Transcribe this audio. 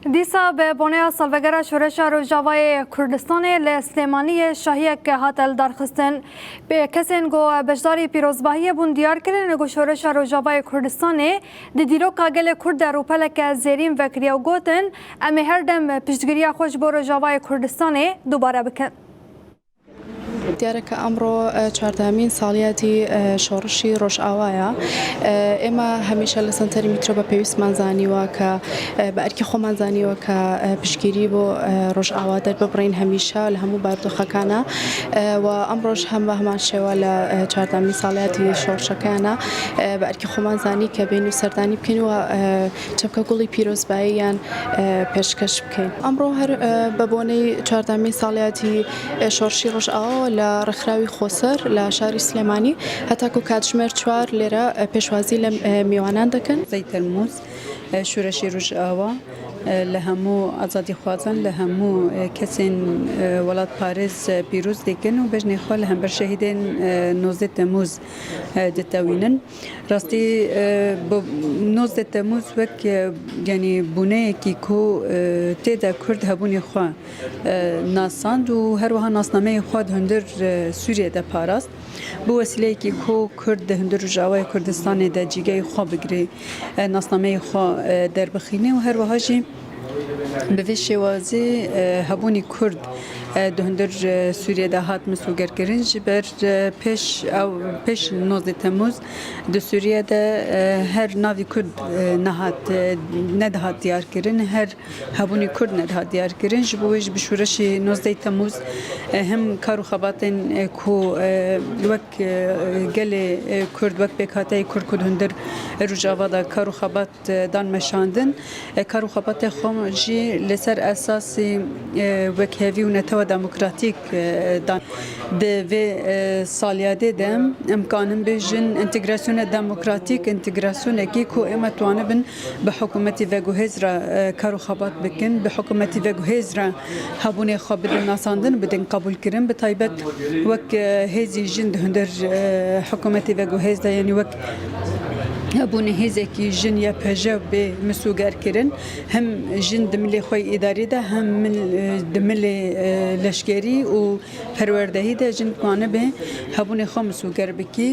دیسا به بنیاد سالوگرا شورش روجاوای کردستان لسلیمانی شاهی که هاتل درخستن به کسین گو بجداری پیروزباهی بون دیار کردن گو شورش روجاوای کردستان دی دیرو کاگل کرد روپلک زیرین و کریو گوتن امی هر دم پشتگیری خوش بو روجاوای کردستان دوباره بکن. دیارەکە ئەمڕۆ چواردەهەمین ساڵیاتی شۆڕشی ڕۆژئاوایە ئێمە هەمیشە لە سنتەری میترۆ بە پێویستمان زانیوە کە بە ئەرکی خۆمان زانیوە کە پشتگیری بۆ ڕۆژئاوا دەرببڕین هەمیشە لە هەموو بارودۆخەکانە و ئەمڕۆژ هەم بە هەمان شێوە لە چواردەهەمین ساڵیاتی شۆڕشەکانە بە ئەرکی خۆمان زانی کە بین و سەردانی بکەین و چەپکە گوڵی پیرۆزباییان پێشکەش بکەین. ئەمڕۆ هەر بە بۆنەی چواردەهەمین ساڵیاتی شۆڕشی ڕۆژئاوا لە ڕێکخراوی خۆسەر لە شاری سلێمانی هەتاکو کاتژمێر 4 لێرە پێشوازی لە میوانان دەکەن. زەیتەرموز شورشی ڕۆژئاوا لە هەموو ئازادی خوازان لە هەموو کەسین وڵات پارێز پیرۆز دەکەن و بەژنێ خوا لە هەمبەر شەهیدên 19 تەموز دەتەوینن. ڕاستی 19 تەموز وەک یعنی بوونەیەکی کۆ تێدا کورد هەبوونی خوا ناساند و هەروەها ناسنامەی خوا هەندر سووریەدا پاراست بۆ وەسیلەیەکی کۆ کورد هەندر ڕۆژئاوای کوردستانێدا جیگای خوا بگرێ ناسنامەی خوا دەربخینێ و هەروەهاژی بەvê şêwazê hebûnî Kurd di hundir Sûriyeyê hat misûgerkirin ji ber pêş 19 Temmûz di Sûriyeyê her navî Kurd nedihat diyarkirin her hebûnî Kurd nedihat diyarkirin ji bo wê ji bi şûreşê 19 Temmûz hem kar û xebatên ku wek gelê Kurd wek pêkhateyê Kurd ku di hundir Rojava da kar û xebat dan meşandin kar û xebatê xwe jî li ser esasê wekhevî û netewa demokratîk dan di vê saliyadê de em kanin bêjin întegrasyona demokratîk întegrasyonekî ku em etwanibin bi hikûmetî veguhêz re kar û xebat bikin bi hikûmetî veguhêz re hebûnê xwe bidin nasandin bidin qebûlkirin bi taybet wek hêzî jin di hundir hikûmetî veguhêz de yanî wek hebûnê hêzekî jin ya pejev bê misûgerkirin hem jin di milê xwe îdarî de hem di milê leşkerî û perwerdehî de jin dikwane bê hebûnê xwe misûger bikî.